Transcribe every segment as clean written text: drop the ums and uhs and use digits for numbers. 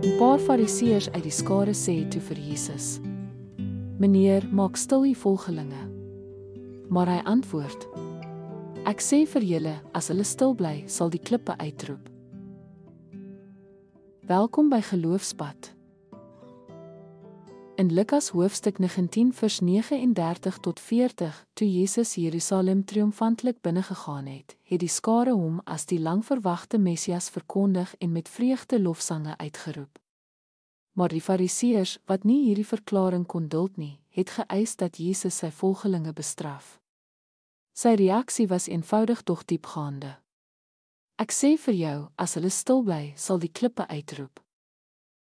'n paar fariseërs uit die skare sê toe vir Jesus: "Meneer, maak stil die volgelinge." Maar hy antwoord: "Ek sê vir julle, as hulle stil bly, sal die klippe uitroep." Welkom by Geloofspad. In Lukas hoofstuk 19 vers 39 tot 40, toe Jesus Jerusalem triomfantlik binnengegaan het, het die skare hom as die langverwagte Messias verkondig en met vreugde lofsange uitgeroep. Maar die fariseërs, wat nie hierdie verklaring kon duld nie, het geëis dat Jesus sy volgelinge bestraf. Sy reaksie was eenvoudig doch diepgaande. "Ek sê vir jou, as hulle stil bly, sal die klippe uitroep."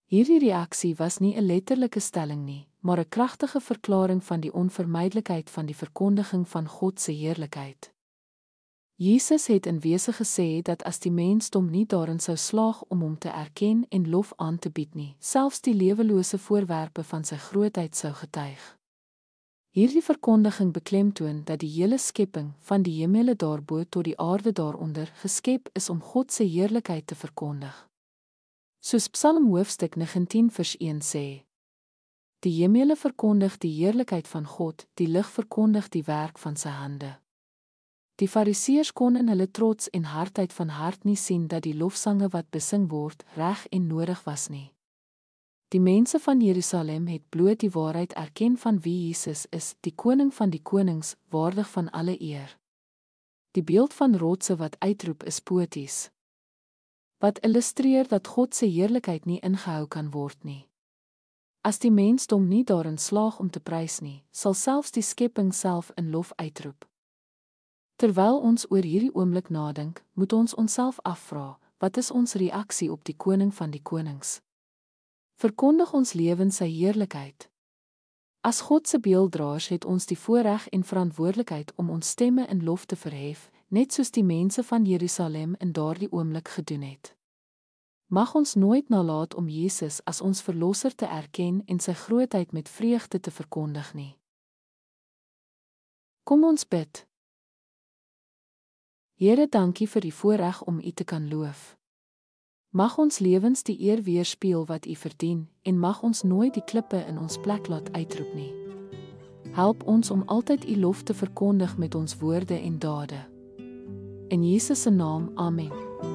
Hierdie reaksie was nie 'n letterlike stelling nie, maar 'n kragtige verklaring van die onvermydelikheid van die verkondiging van God se heerlikheid. Jesus het in wese gesê dat as die mensdom nie daarin sou slaag om hom te erken en lof aan te bied nie, selfs die lewelose voorwerpe van sy grootheid sou getuig. Hierdie verkondiging beklemtoon dat die hele skepping, van die hemele daarbo tot die aarde daaronder, geskep is om God se heerlikheid te verkondig. Soos Psalm hoofstuk 19 vers 1 sê: "Die hemele verkondig die heerlikheid van God, die lig verkondig die werk van sy hande." Die fariseërs kon in hulle trots en hardheid van hart nie sien dat die lofsange wat besing word, reg en nodig was nie. Die mense van Jerusalem het bloot die waarheid erken van wie Jesus is, die koning van die konings, waardig van alle eer. Die beeld van rotse wat uitroep is poëties, wat illustreer dat God se heerlikheid nie ingehou kan word nie. As die mensdom nie daarin slaag om te prys nie, sal selfs die skepping self in lof uitroep. Terwyl ons oor hierdie oomblik nadink, moet ons onsself afvra, wat is ons reaksie op die koning van die konings? Verkondig ons lewens sy heerlikheid? As God se beelddraers het ons die voorreg en verantwoordelikheid om ons stemme in lof te verhef, net soos die mense van Jerusalem in daardie oomblik gedoen het. Mag ons nooit nalat om Jesus as ons verlosser te erken en sy grootheid met vreugde te verkondig nie. Kom ons bid. Here, dankie vir die voorreg om U te kan loof. Mag ons lewens die eer weerspieël wat U verdien, en mag ons nooit die klippe in ons plek laat uitroep nie. Help ons om altyd U lof te verkondig met ons woorde en dade. In Jesus se naam, amen.